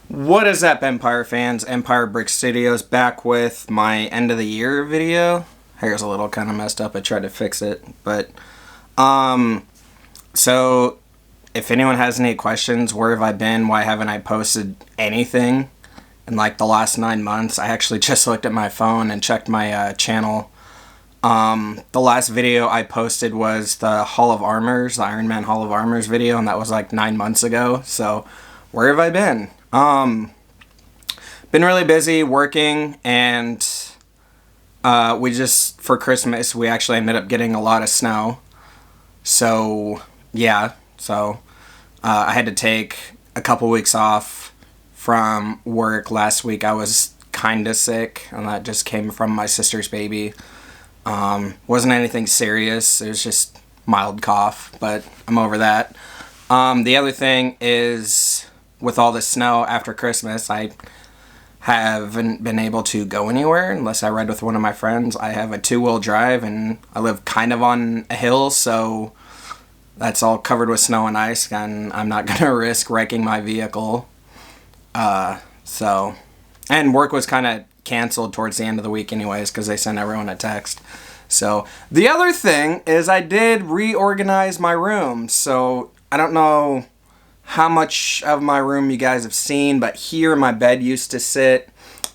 What is up, Empire fans? Empire Brick Studios back with my end of the year video. Hair's a little kind of messed up. I tried to fix it, but so if anyone has any questions, where have I been? Why haven't I posted anything in like the last 9 months? I actually just looked at my phone and checked my channel. The last video I posted was the Hall of Armors, the Iron Man Hall of Armors video, and that was like 9 months ago. So where have I been? Been really busy working, and we just, for Christmas, we actually ended up getting a lot of snow. So, yeah, I had to take a couple weeks off from work. Last week I was kinda sick, and that just came from my sister's baby. Wasn't anything serious, it was just mild cough, but I'm over that. The other thing is, with all the snow after Christmas, I haven't been able to go anywhere unless I ride with one of my friends. I have a 2-wheel drive and I live kind of on a hill, so that's all covered with snow and ice, and I'm not going to risk wrecking my vehicle. And work was kind of canceled towards the end of the week anyways because they sent everyone a text. So the other thing is I did reorganize my room. So I don't know how much of my room you guys have seen, but here my bed used to sit,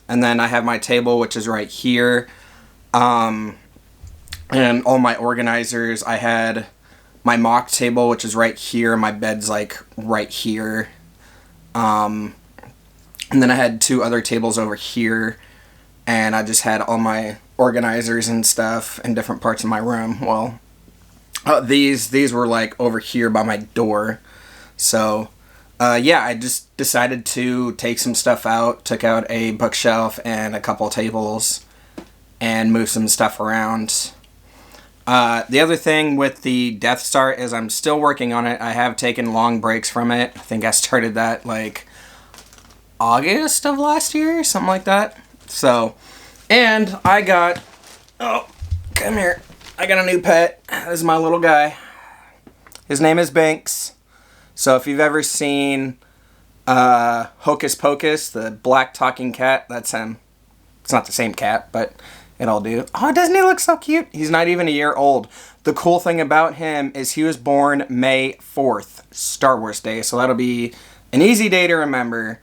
and then I have my table, which is right here, and all my organizers. I had my mock table, which is right here, my bed's like right here, and then I had 2 other tables over here, and I just had all my organizers and stuff in different parts of my room. Well, these were like over here by my door. So, I just decided to take some stuff out, took out a bookshelf and a couple tables, and moved some stuff around. The other thing with the Death Star is I'm still working on it. I have taken long breaks from it. I think I started that like August of last year, something like that. So, and I got, come here. I got a new pet. This is my little guy. His name is Banks. So if you've ever seen Hocus Pocus, the black talking cat, that's him. It's not the same cat, but it'll do. Oh, doesn't he look so cute? He's not even a year old. The cool thing about him is he was born May 4th, Star Wars Day, so that'll be an easy day to remember.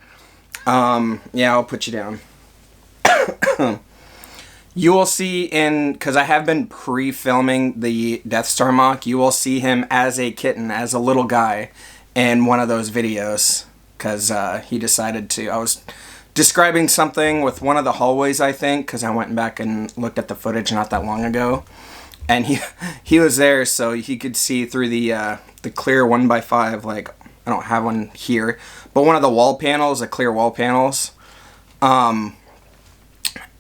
I'll put you down. You will see because I have been pre-filming the Death Star mock, you will see him as a kitten, as a little guy, in one of those videos, because he decided to. I was describing something with one of the hallways, I think, because I went back and looked at the footage not that long ago, and he was there, so he could see through the clear 1x5, like, I don't have one here, but one of the wall panels, the clear wall panels,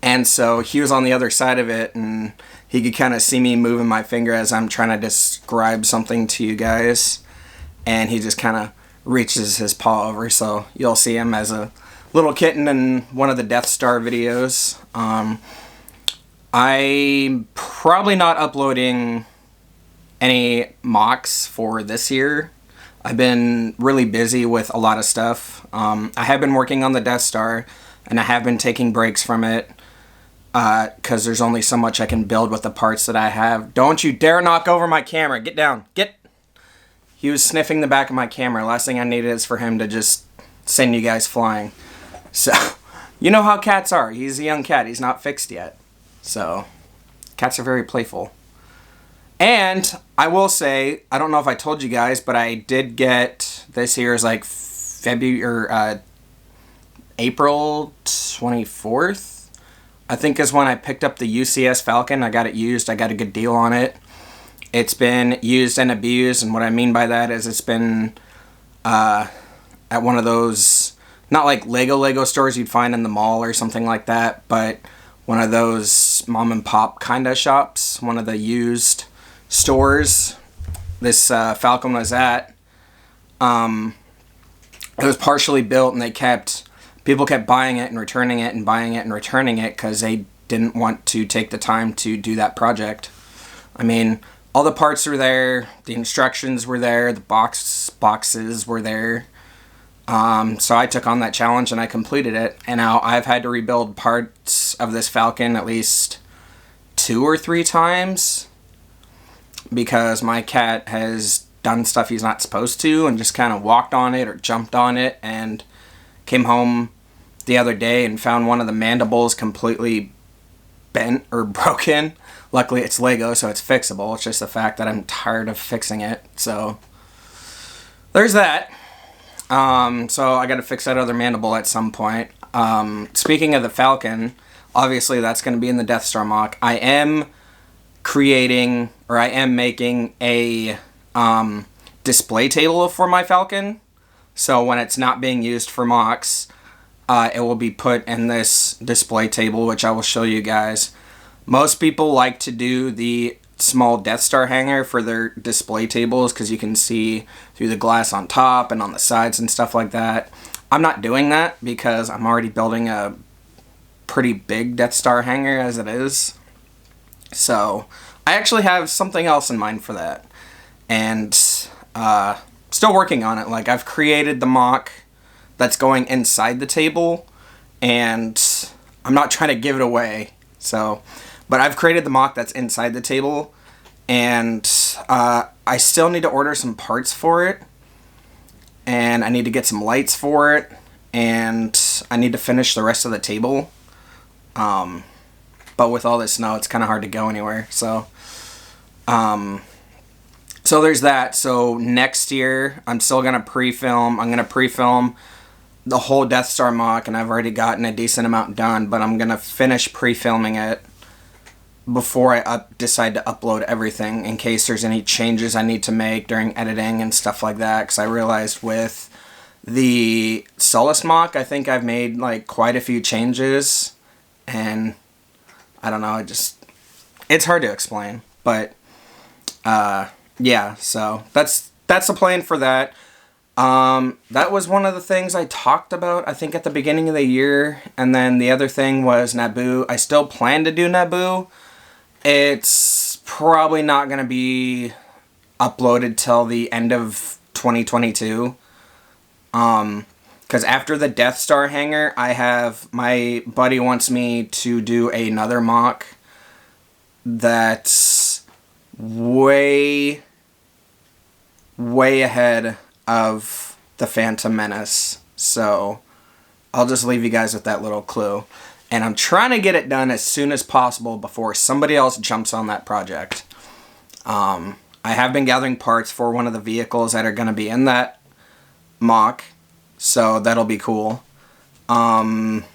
and so he was on the other side of it, and he could kind of see me moving my finger as I'm trying to describe something to you guys, and he just kind of reaches his paw over, so you'll see him as a little kitten in one of the Death Star videos. I'm probably not uploading any mocks for this year. I've been really busy with a lot of stuff. I have been working on the Death Star, and I have been taking breaks from it, because there's only so much I can build with the parts that I have. Don't you dare knock over my camera. Get down. Get. He was sniffing the back of my camera. Last thing I needed is for him to just send you guys flying. So, you know how cats are. He's a young cat. He's not fixed yet. So, cats are very playful. And I will say, I don't know if I told you guys, but I did get, this year's like April 24th. I think is when I picked up the UCS Falcon. I got it used. I got a good deal on it. It's been used and abused, and what I mean by that is it's been at one of those, not like Lego stores you'd find in the mall or something like that, but one of those mom and pop kind of shops, one of the used stores this Falcon was at. It was partially built, and people kept buying it and returning it and buying it and returning it because they didn't want to take the time to do that project. I mean, all the parts were there, the instructions were there, the boxes were there. So I took on that challenge and I completed it. And now I've had to rebuild parts of this Falcon at least 2 or 3 times because my cat has done stuff he's not supposed to and just kind of walked on it or jumped on it, and came home the other day and found one of the mandibles completely bent or broken. Luckily it's Lego, so it's fixable. It's just the fact that I'm tired of fixing it. So there's that. So I got to fix that other mandible at some point. Speaking of the Falcon, obviously that's going to be in the Death Star mock. I am making a display table for my Falcon. So when it's not being used for mocks, it will be put in this display table, which I will show you guys. Most people like to do the small Death Star hanger for their display tables because you can see through the glass on top and on the sides and stuff like that. I'm not doing that because I'm already building a pretty big Death Star hanger as it is. So I actually have something else in mind for that, and still working on it. Like, I've created the mock that's going inside the table, and I'm not trying to give it away. So, but I've created the mock that's inside the table, and I still need to order some parts for it, and I need to get some lights for it, and I need to finish the rest of the table. But with all this snow, it's kind of hard to go anywhere. So there's that. So next year, I'm still going to pre-film. I'm going to pre-film the whole Death Star mock, and I've already gotten a decent amount done, but I'm going to finish pre-filming it before I decide to upload everything, in case there's any changes I need to make during editing and stuff like that, because I realized with the Solus mock, I think I've made like quite a few changes, and I don't know, it's hard to explain, but yeah, so that's the plan for that. That was one of the things I talked about, I think, at the beginning of the year, and then the other thing was Naboo. I still plan to do Naboo. It's probably not going to be uploaded till the end of 2022. Because after the Death Star hanger, my buddy wants me to do another mock that's way ahead of the Phantom Menace. So I'll just leave you guys with that little clue. And I'm trying to get it done as soon as possible before somebody else jumps on that project. I have been gathering parts for one of the vehicles that are going to be in that mock, so that'll be cool. Trying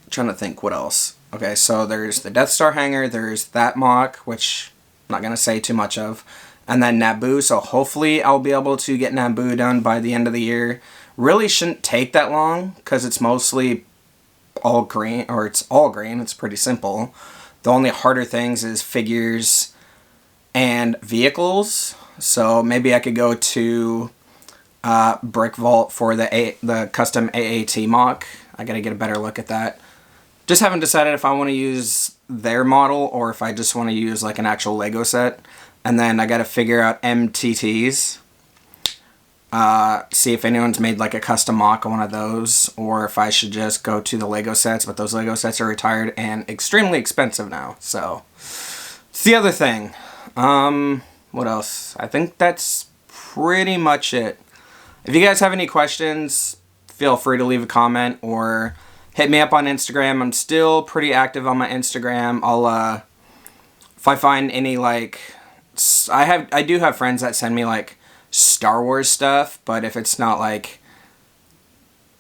to think what else. Okay, so there's the Death Star hanger, there's that mock, which I'm not going to say too much of, and then Naboo, so hopefully I'll be able to get Naboo done by the end of the year. Really shouldn't take that long, because it's mostly all green, or it's all green, it's pretty simple. The only harder things is figures and vehicles, so maybe I could go to Brick Vault for the custom AAT mock. I gotta get a better look at that. Just haven't decided if I want to use their model or if I just want to use like an actual Lego set. And then I gotta figure out MTTs. See if anyone's made like a custom mock of one of those, or if I should just go to the Lego sets, but those Lego sets are retired and extremely expensive now. So it's the other thing. What else? I think that's pretty much it. If you guys have any questions, feel free to leave a comment or hit me up on Instagram. I'm still pretty active on my Instagram. I'll if I find any like I do have friends that send me like Star Wars stuff, but if it's not like,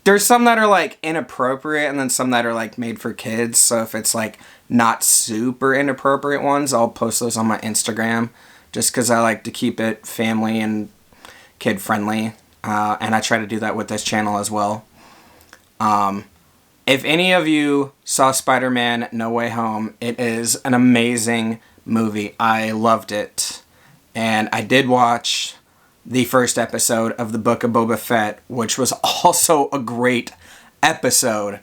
there's some that are like inappropriate and then some that are like made for kids, so if it's like not super inappropriate ones, I'll post those on my Instagram just because I like to keep it family and kid friendly, and I try to do that with this channel as well. If any of you saw Spider-Man No Way Home, it is an amazing movie. I loved it, and I did watch the first episode of the Book of Boba Fett, which was also a great episode.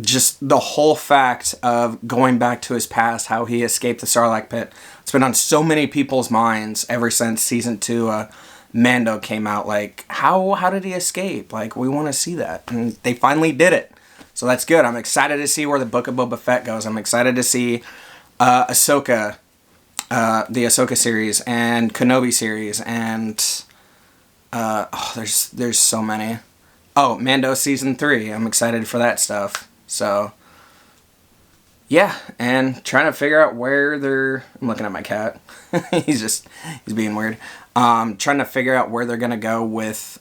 Just the whole fact of going back to his past, how he escaped the Sarlacc pit. It's been on so many people's minds ever since season 2 of Mando came out. Like, how did he escape? Like, we want to see that. And they finally did it. So that's good. I'm excited to see where the Book of Boba Fett goes. I'm excited to see Ahsoka, the Ahsoka series, and Kenobi series, and there's so many. Oh, Mando season 3. I'm excited for that stuff. So yeah, and trying to figure out where they're... I'm looking at my cat. he's being weird. Trying to figure out where they're gonna go with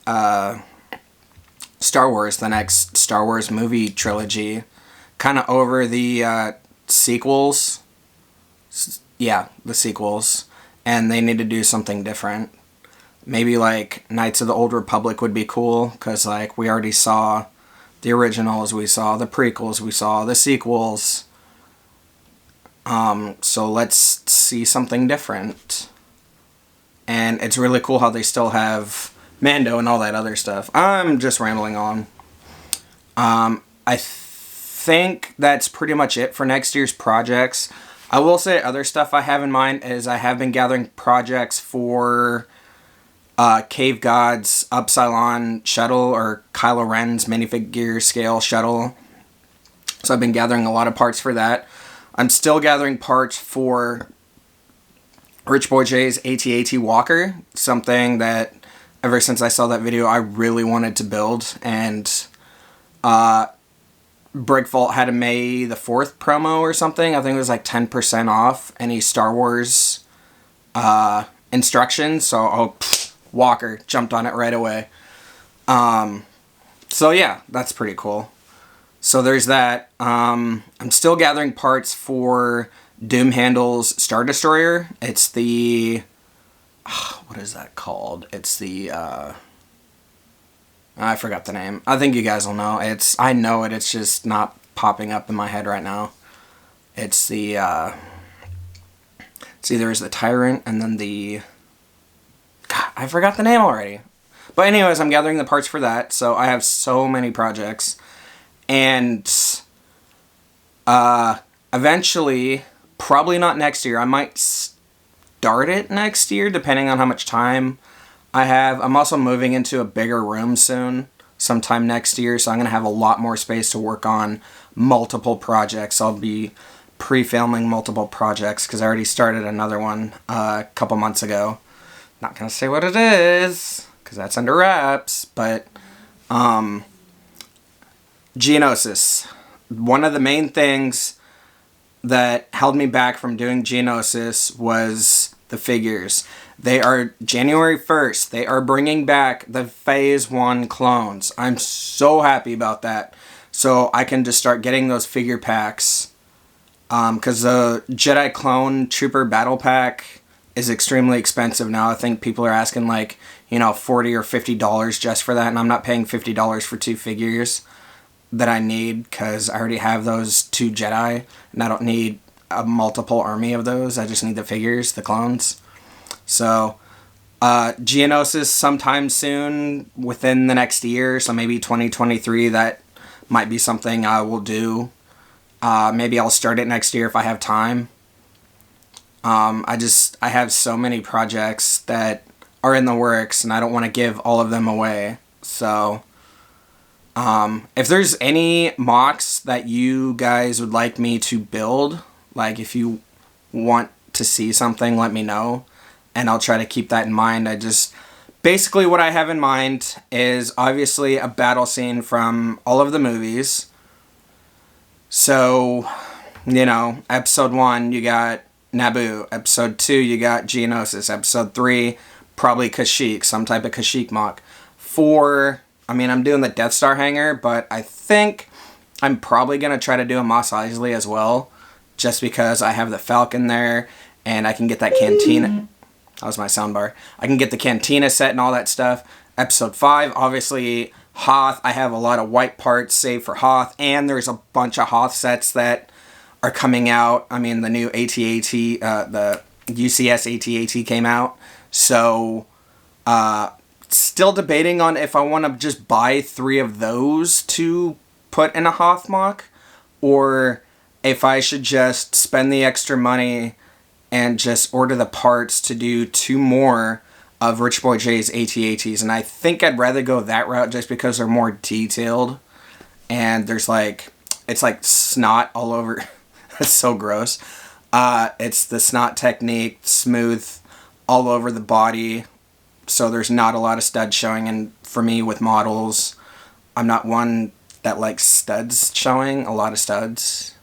Star Wars, the next Star Wars movie trilogy. Kind of over the sequels. Yeah, the sequels. And they need to do something different. Maybe like Knights of the Old Republic would be cool, because like we already saw the originals, we saw the prequels, we saw the sequels. So let's see something different. And it's really cool how they still have Mando and all that other stuff. I'm just rambling on. I think that's pretty much it for next year's projects. I will say other stuff I have in mind is I have been gathering projects for Cave God's Upsilon shuttle, or Kylo Ren's minifigure scale shuttle. So I've been gathering a lot of parts for that. I'm still gathering parts for Rich Boy J's AT-AT Walker, something that ever since I saw that video I really wanted to build, and Brickvault had a May the 4th promo or something. I think it was like 10% off any Star Wars instructions, so Walker, jumped on it right away. So yeah, that's pretty cool. So there's that. I'm still gathering parts for Doom Handle's Star Destroyer. It's the... what is that called? It's the... I forgot the name. I think you guys will know. I know it. It's just not popping up in my head right now. It's the... it's either the Tyrant and then the... God, I forgot the name already. But anyways, I'm gathering the parts for that. So I have so many projects. And eventually, probably not next year, I might start it next year, depending on how much time I have. I'm also moving into a bigger room soon, sometime next year, so I'm going to have a lot more space to work on multiple projects. I'll be pre-filming multiple projects, because I already started another one a couple months ago. Not going to say what it is, because that's under wraps, but... Geonosis. One of the main things that held me back from doing Geonosis was the figures. They are January 1st. They are bringing back the Phase 1 clones. I'm so happy about that. So I can just start getting those figure packs. Because the Jedi Clone Trooper Battle Pack is extremely expensive now. I think people are asking like, $40 or $50 just for that. And I'm not paying $50 for 2 figures that I need, because I already have those 2 Jedi, and I don't need a multiple army of those. I just need the figures, the clones. So, Geonosis sometime soon, within the next year, so maybe 2023, that might be something I will do. Maybe I'll start it next year if I have time. I have so many projects that are in the works, and I don't want to give all of them away. So... if there's any mocks that you guys would like me to build, like if you want to see something, let me know, and I'll try to keep that in mind. Basically what I have in mind is obviously a battle scene from all of the movies. So, episode 1, you got Naboo. Episode 2, you got Geonosis. Episode 3, probably Kashyyyk, some type of Kashyyyk mock. 4... I'm doing the Death Star hangar, but I think I'm probably going to try to do a Mos Eisley as well, just because I have the Falcon there, and I can get that Cantina. That was my soundbar. I can get the Cantina set and all that stuff. Episode 5, obviously, Hoth. I have a lot of white parts saved for Hoth, and there's a bunch of Hoth sets that are coming out. The new AT-AT, the UCS AT-AT came out, so... still debating on if I want to just buy 3 of those to put in a Hoth mock, or if I should just spend the extra money and just order the parts to do 2 more of Rich Boy J's AT-ATs, and I think I'd rather go that route just because they're more detailed, and there's like, it's like snot all over. It's so gross. It's the snot technique, smooth all over the body, so there's not a lot of studs showing, and for me with models, I'm not one that likes studs showing, a lot of studs.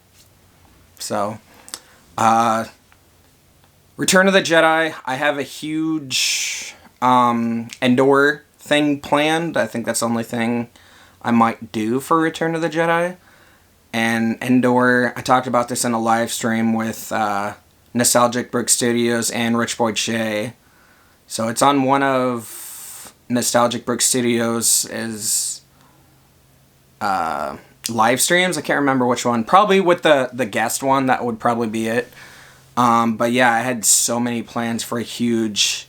So, Return of the Jedi, I have a huge Endor thing planned. I think that's the only thing I might do for Return of the Jedi. And Endor, I talked about this in a live stream with Nostalgic Brick Studios and Rich Boy J. So it's on one of Nostalgic Brick Studios' live streams. I can't remember which one. Probably with the guest one, that would probably be it. But yeah, I had so many plans for a huge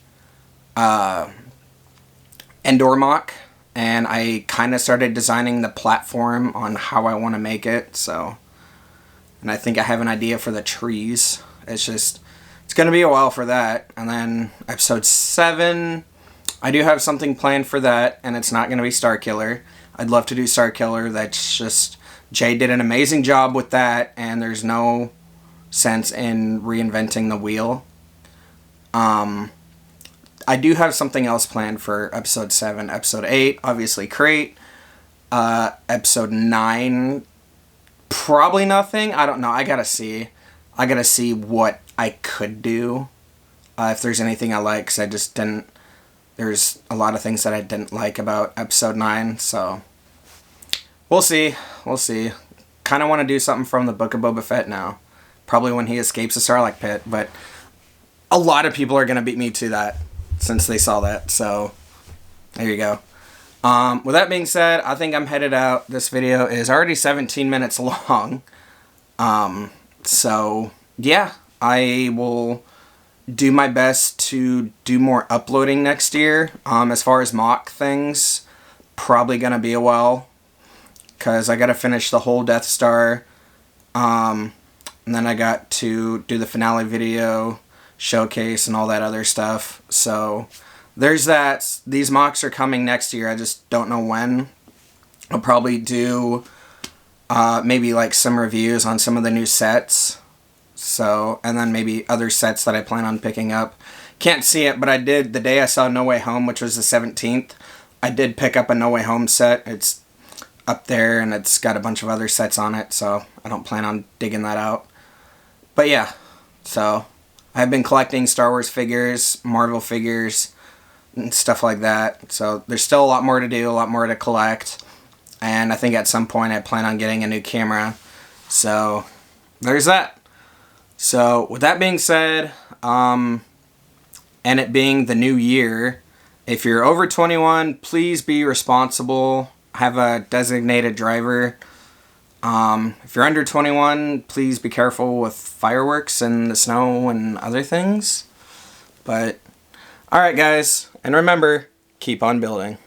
Endor mock, and I kind of started designing the platform on how I want to make it. So, and I think I have an idea for the trees. It's going to be a while for that. And then episode 7, I do have something planned for that, and it's not going to be Starkiller. I'd love to do Starkiller. That's just, Jay did an amazing job with that, and there's no sense in reinventing the wheel. I do have something else planned for episode 7. Episode 8, obviously Crate. Episode 9, probably nothing. I don't know. I gotta see what I could do. If there's anything I like, because I just didn't. There's a lot of things that I didn't like about episode 9, so we'll see. Kind of want to do something from the Book of Boba Fett now. Probably when he escapes the Sarlacc pit, but a lot of people are going to beat me to that since they saw that, so there you go. With that being said, I think I'm headed out. This video is already 17 minutes long. So yeah, I will do my best to do more uploading next year. As far as mock things, probably going to be a while, because I got to finish the whole Death Star. And then I got to do the finale video, showcase, and all that other stuff. So there's that. These mocks are coming next year. I just don't know when. I'll probably do maybe like some reviews on some of the new sets. So, and then maybe other sets that I plan on picking up. Can't see it, but I did, the day I saw No Way Home, which was the 17th, I did pick up a No Way Home set. It's up there, and it's got a bunch of other sets on it, so I don't plan on digging that out. But yeah, so I've been collecting Star Wars figures, Marvel figures, and stuff like that. So there's still a lot more to do, a lot more to collect. And I think at some point I plan on getting a new camera. So there's that. So with that being said, and it being the new year, if you're over 21, please be responsible. Have a designated driver. If you're under 21, please be careful with fireworks and the snow and other things. But, alright guys, and remember, keep on building.